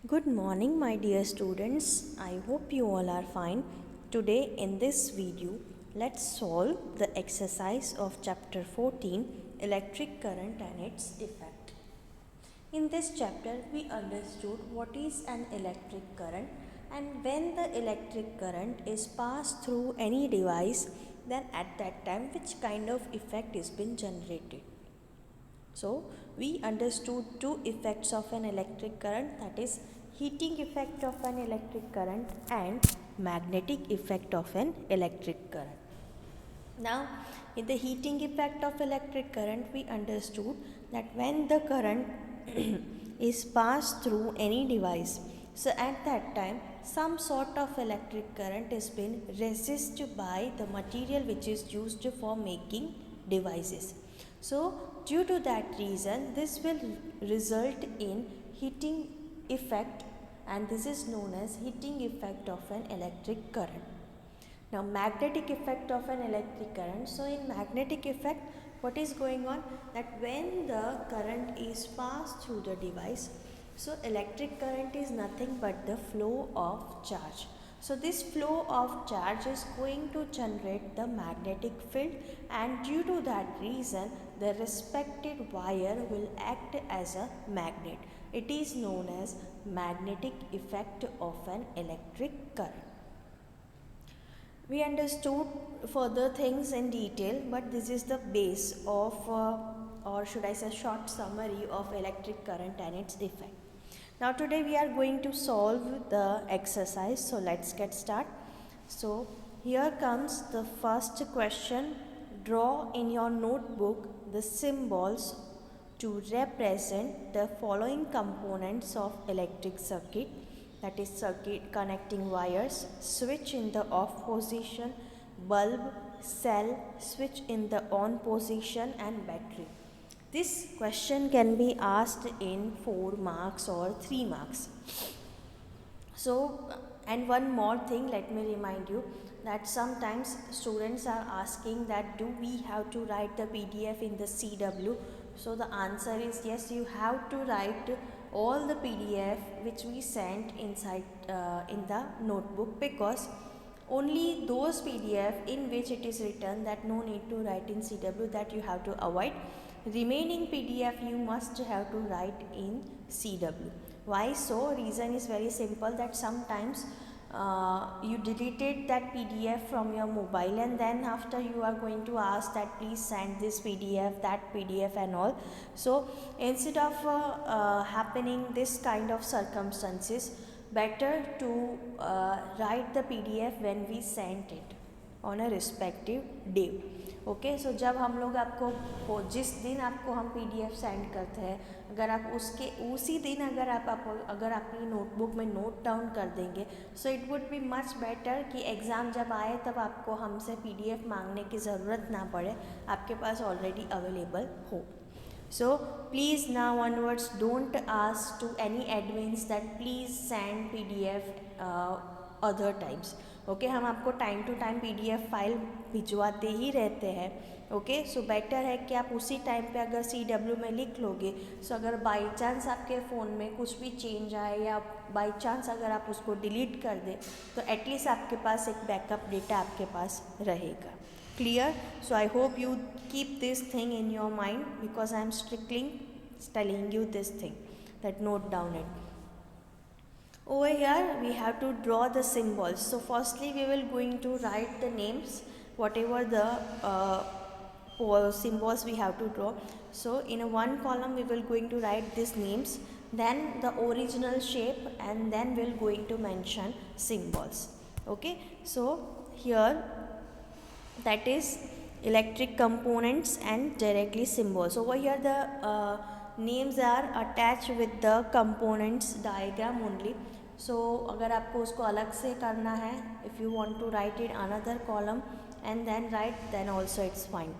Good morning, my dear students. I hope you all are fine. Today, in this video, let's solve the exercise of chapter 14, electric current and its effect. In this chapter, we understood what is an electric current, and when the electric current is passed through any device, then at that time, which kind of effect is been generated. So, we understood two effects of an electric current, that is heating effect of an electric current and magnetic effect of an electric current. Now, in the heating effect of electric current, we understood that when the current is passed through any device, so at that time some sort of electric current is been resisted by the material which is used for making devices. So due to that reason, this will result in heating effect, and this is known as heating effect of an electric current. Now, magnetic effect of an electric current. So in magnetic effect, what is going on, that when the current is passed through the device, so electric current is nothing but the flow of charge. So this flow of charge is going to generate the magnetic field, and due to that reason the respective wire will act as a magnet. It is known as magnetic effect of an electric current. We understood further things in detail, but this is the base of or should I say short summary of electric current and its effect. Now today we are going to solve the exercise, so let's get started. So here comes the first question. Draw in your notebook the symbols to represent the following components of electric circuit, that is circuit connecting wires, switch in the off position, bulb, cell, switch in the on position, and battery. This question can be asked in 4 marks or 3 marks. So, and one more thing, let me remind you that sometimes students are asking that do we have to write the PDF in the CW? So the answer is yes, you have to write all the PDF which we sent inside in the notebook, because only those PDF in which it is written that no need to write in CW, that you have to avoid. Remaining PDF you must have to write in CW. Why so? Reason is very simple, that sometimes you deleted that PDF from your mobile, and then after you are going to ask that please send this PDF, that PDF and all. So instead of happening this kind of circumstances, better to write the PDF when we sent it on a respective day. Okay so जब हम लोग आपको जिस दिन आपको हम PDF send करते हैं, अगर आप उसके उसी दिन अगर अपनी नोटबुक में नोट डाउन कर देंगे, so it would be much better कि एग्ज़ाम जब आए तब आपको हमसे PDF मांगने की ज़रूरत ना पड़े, आपके पास ऑलरेडी अवेलेबल हो. So please now onwards don't ask to any admins that please send PDF other times. Okay हम आपको time to time PDF file भिजवाते ही रहते हैं. ओके सो बेटर है कि आप उसी टाइम पे अगर CW में लिख लोगे, सो अगर बाई चांस आपके फ़ोन में कुछ भी चेंज आए या बाई चांस अगर आप उसको डिलीट कर दें, तो एटलीस्ट आपके पास एक बैकअप डेटा आपके पास रहेगा. Clear? So I hope you keep this thing in your mind, because I am strictly telling you this thing, that note down it. Over here we have to draw the symbols. So firstly we will going to write the names, whatever the symbols we have to draw. So in a one column we will going to write these names, then the original shape, and then we'll going to mention symbols. Okay, so here that is electric components and directly symbols. Over here the names are attached with the components diagram only. So अगर आपको उसको अलग से करना है, if you want to write it another column and then write, then also it's fine.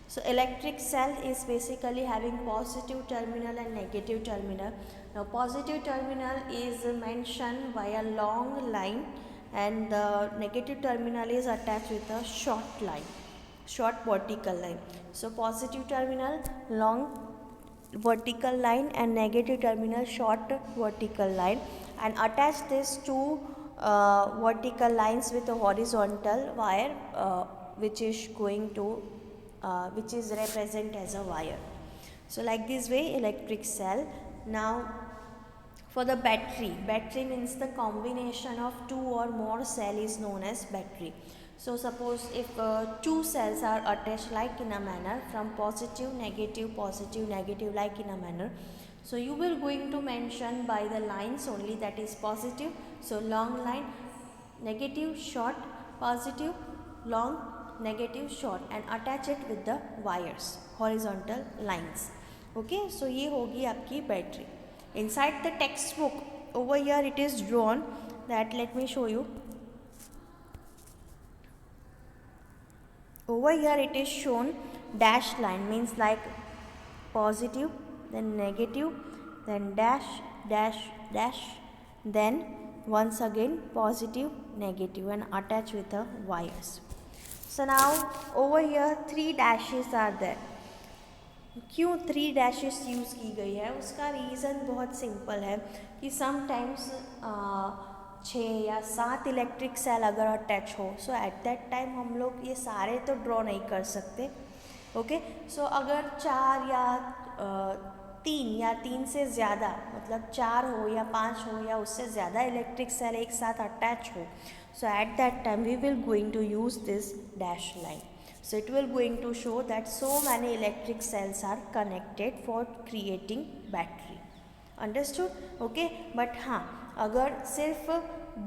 So electric cell is basically having positive terminal and negative terminal. Now positive terminal is mentioned by a long line, and the negative terminal is attached with a short line, short vertical line. So positive terminal long vertical line and negative terminal short vertical line, and attach this two vertical lines with a horizontal wire which is going to which is represent as a wire. So like this way electric cell. Now for the battery, battery means the combination of two or more cell is known as battery. So suppose if two cells are attached like in a manner from positive, negative, like in a manner. So you will going to mention by the lines only, that is positive. So long line, negative, short, positive, long, negative, short, and attach it with the wires, horizontal lines. Okay, so ये होगी आपकी battery. Inside the textbook, over here it is drawn that, let me show you. Over here it is shown dash line, means like positive, then negative, then dash, dash, dash, then once again positive, negative, and attach with the wires. So now over here 3 dashes are there. क्यों 3 dashes use की गई है, उसका reason बहुत simple है कि sometimes 6 या 7 electric cell अगर अटैच हो, सो एट दैट टाइम हम लोग ये सारे तो ड्रॉ नहीं कर सकते. ओके, सो अगर 4 या 3 या 3 से ज़्यादा, मतलब 4 हो या 5 हो या उससे ज़्यादा इलेक्ट्रिक सेल एक साथ अटैच हो, so at that time we will going to use this dash line. So it will going to show that so many electric cells are connected for creating battery. Understood? Okay, but हाँ, अगर सिर्फ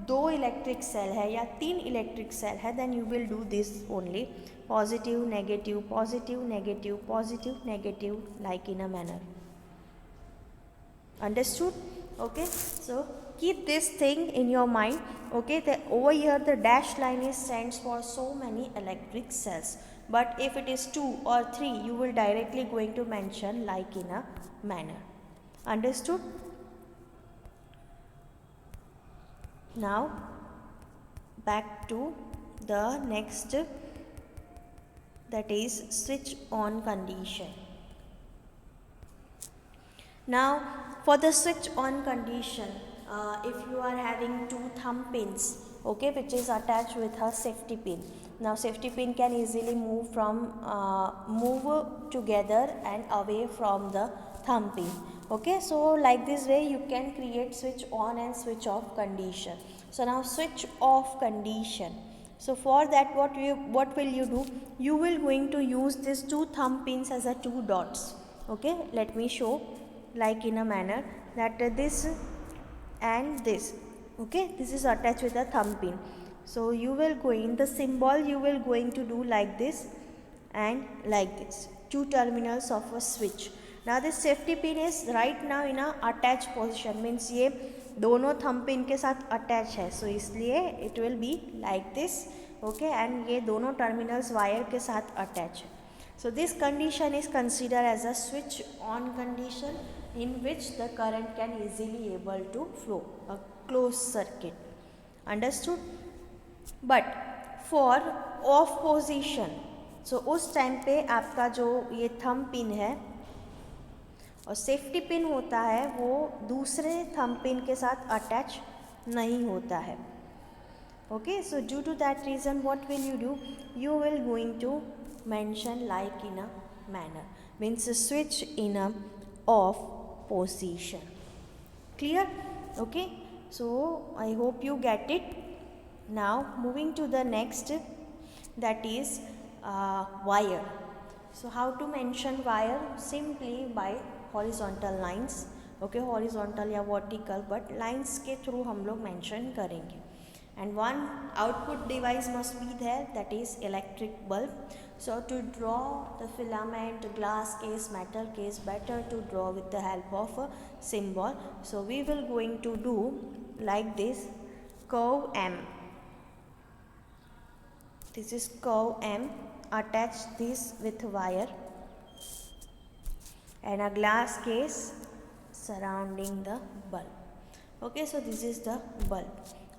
2 electric cell है या 3 electric cell है, then you will do this only positive, negative, positive, negative, positive, negative, like in a manner. Understood? Okay, so keep this thing in your mind. Okay, over here the dash line is stands for so many electric cells, but if it is 2 or 3 you will directly going to mention like in a manner. Understood? Now back to the next, that is switch on condition. Now for the switch on condition, if you are having 2 thumb pins, okay, which is attached with a safety pin. Now safety pin can easily move together and away from the thumb pin. Okay, so like this way you can create switch on and switch off condition. So now switch off condition. So for that what will you do? You will going to use these 2 thumb pins as a 2 dots. Okay, let me show like in a manner that this and this. Okay, this is attached with a thumb pin. So you will going, the symbol you will going to do like this and like this, 2 terminals of a switch. Now this safety pin is right now in a attached position, means ये दोनों thumb pin के साथ attach है, so इसलिए it will be like this. Okay, and ये दोनों terminals wire के साथ attach है. So this condition is considered as a switch on condition, in which the current can easily able to flow, a closed circuit. Understood? But for off position, so उस time पे आपका जो ये thumb pin है और safety pin होता है वो दूसरे थंब पिन के साथ अटैच नहीं होता है. Okay, so due to that reason what will you do? You will going to mention like in a manner, means a switch in a off position. Clear? Okay, so I hope you get it. Now moving to the next, that is wire. So how to mention wire? Simply by horizontal lines. Okay, horizontal या vertical, but lines के through हम लोग mention करेंगे. And one output device must be there, that is electric bulb. So to draw the filament, glass case, metal case, better to draw with the help of a symbol. So we will going to do like this, curve M. This is curve M. Attach this with wire and a glass case surrounding the bulb. Okay, so this is the bulb.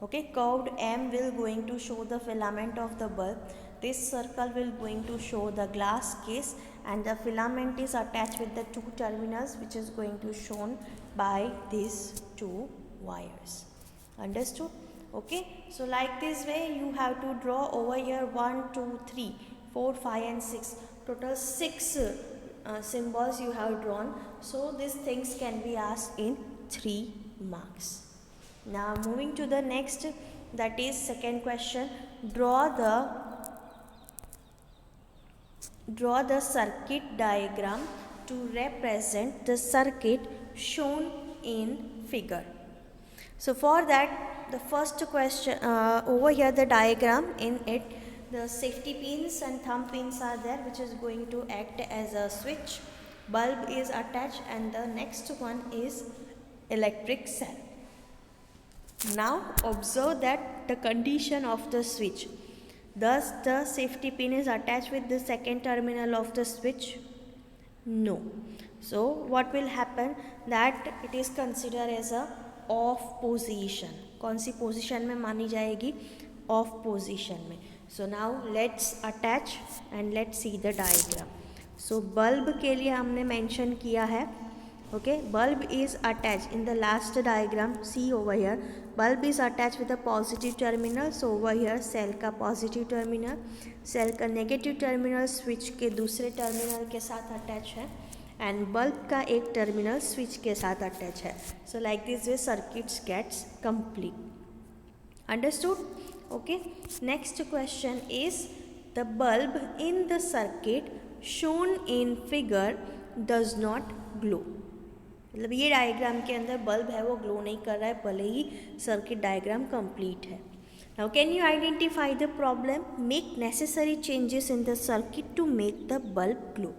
Okay, curved M will going to show the filament of the bulb. this circle will going to show the glass case, and the filament is attached with the two terminals, which is going to shown by these two wires. Understood? Okay, so like this way you have to draw over here 1 2 3 4 5 and 6, total 6 symbols you have drawn. So these things can be asked in 3 marks. Now moving to the next, that is second question. Draw the circuit diagram to represent the circuit shown in figure. So for that, the first question, over here the diagram, in it the safety pins and thumb pins are there, which is going to act as a switch. Bulb is attached, and the next one is electric cell. Now observe that the condition of the switch. Thus the safety pin is attached with the second terminal of the switch? No. So what will happen, that it is considered as a off position. कौन सी position में मानी जाएगी? Off position में. So now let's attach and let's see the diagram. So bulb के लिए हमने mention किया है. Okay, bulb is attached in the last diagram. See over here, bulb is attached with a positive terminal. So over here cell का positive terminal, cell का negative terminal switch के दूसरे terminal के साथ attach है, and bulb का एक terminal switch के साथ attach है. So like this way circuits gets complete. Understood? Okay. Next question is, the bulb in the circuit shown in figure does not glow. मतलब ये डायग्राम के अंदर बल्ब है वो ग्लो नहीं कर रहा है, भले ही सर्किट डायग्राम कंप्लीट है. Now can you identify the problem? Make necessary changes in the circuit to make the bulb glow.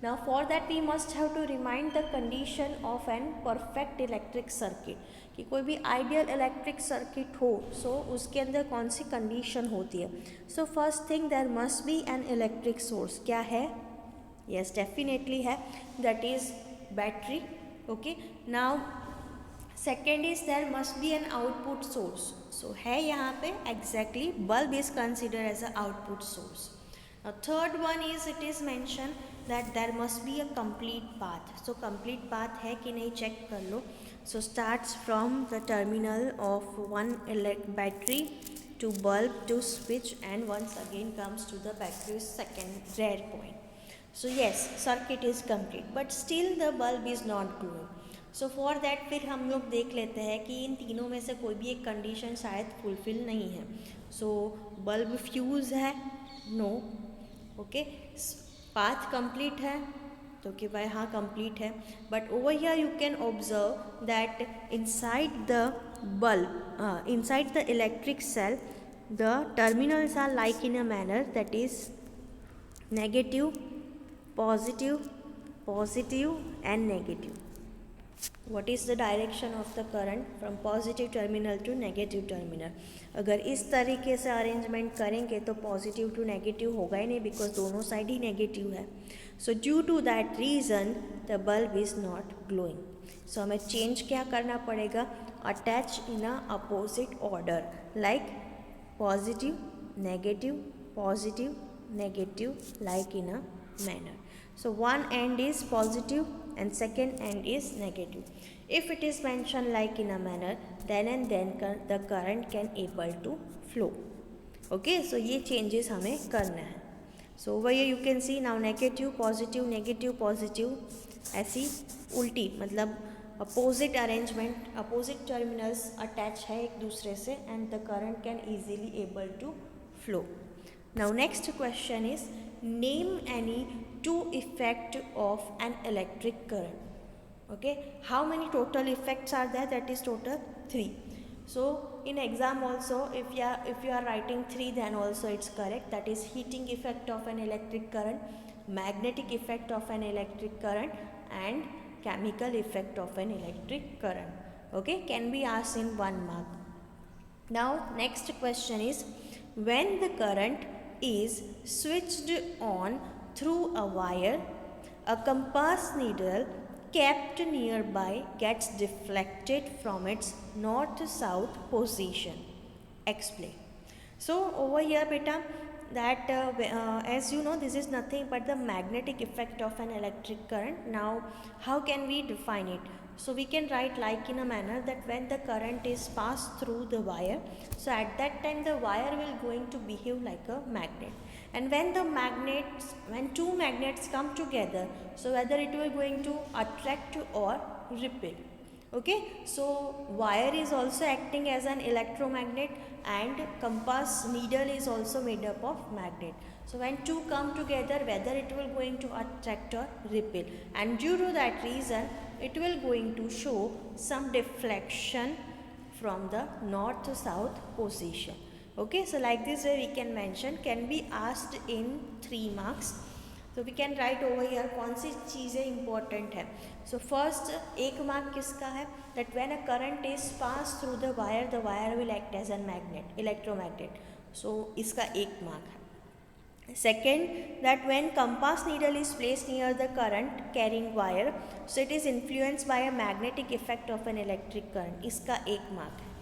Now for that we must have to remind the condition of an perfect electric circuit, कि कोई भी ideal electric circuit हो, सो उसके अंदर कौन सी condition होती है. So first thing, there must be an electric source. क्या है? यस, डेफिनेटली है, that is battery. Okay, now second is there must be an output source. So है यहाँ पे exactly bulb is considered as a output source. Now third one is, it is mentioned that there must be a complete path. So complete path है कि नहीं check कर लो. So starts from the terminal of one battery to bulb to switch, and once again comes to the battery's second rare point. So yes, circuit is complete, but still the bulb is not glowing. So for that फिर हम लोग देख लेते हैं कि इन तीनों में से कोई भी एक कंडीशन शायद फुलफिल नहीं है. So bulb फ्यूज है? नो. ओके, पाथ कंप्लीट है तो कि भाई हाँ कंप्लीट है. But over here you can observe that inside the bulb, inside the electric cell, the terminals are like in a manner that is negative, positive, positive and negative. What is the direction of the current from positive terminal to negative terminal? अगर इस तरीके से arrangement करेंगे तो positive to negative होगा ही नहीं, because दोनों side ही नेगेटिव है. So due to that reason the bulb is not glowing. So हमें चेंज क्या करना पड़ेगा? Attach in a opposite order, like positive negative positive negative, like in a manner. So one end is positive and second end is negative. If it is mentioned like in a manner, then and then the current can able to flow. Okay, so ये changes हमें करना है. So over here you can see now negative positive negative positive, ऐसी उल्टी मतलब opposite arrangement, opposite terminals attach है एक दूसरे से, and the current can easily able to flow. Now next question is, name any two effect of an electric current. Okay, how many total effects are there? That is total 3. So in exam also, if you are writing 3, then also it's correct. That is heating effect of an electric current, magnetic effect of an electric current, and chemical effect of an electric current. Okay, can be asked in 1 mark. Now next question is, when the current is switched on through a wire, a compass needle kept nearby gets deflected from its north-south position. Explain. So over here beta, that as you know, this is nothing but the magnetic effect of an electric current. Now how can we define it? So we can write like in a manner that when the current is passed through the wire, so at that time the wire will going to behave like a magnet. And when the magnets, when two magnets come together, so whether it will going to attract or repel. Okay, so wire is also acting as an electromagnet, and compass needle is also made up of magnet. So when two come together, whether it will going to attract or repel, and due to that reason it will going to show some deflection from the north to south position. Okay, so like this way we can mention, can be asked in 3 marks. तो we can write over here कौन सी चीज़ें important है. So first 1 mark किसका है, that when a current is pass through the wire will act as an magnet, electromagnet. So इसका 1 mark है. Second, that when compass needle is place near the current carrying wire, so it is influence by a magnetic effect of an electric current. इसका 1 mark है.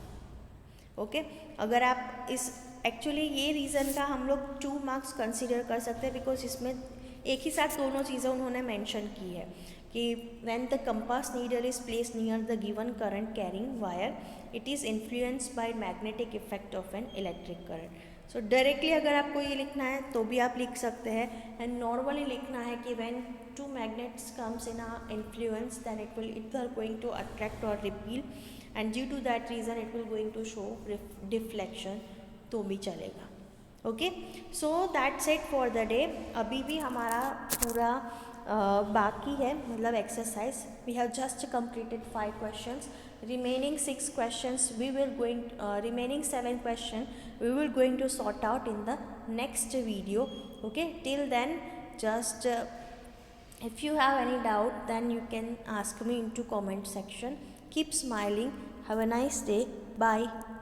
Okay, अगर आप इस actually ये reason का हम लोग 2 मार्क्स कंसिडर कर सकते हैं, बिकॉज इसमें एक ही साथ दोनों चीज़ें उन्होंने मेंशन की है कि when the compass needle is place near the given current carrying wire, it is influenced by magnetic effect of an electric current. So directly अगर आपको ये लिखना है तो भी आप लिख सकते हैं, एंड नॉर्मली लिखना है कि when two magnets comes in a influence, then it will इधर गोइंग टू अट्रैक्ट और repel, and due to that reason it will going to show deflection, तो भी चलेगा. Okay, so that's it for the day. अभी भी हमारा पूरा बाकी है, मतलब exercise. We have just completed 5 questions. remaining 6 questions we will going remaining 7 question we will going to sort out in the next video. Okay, till then just if you have any doubt, then you can ask me into comment section. Keep smiling. Have a nice day. Bye.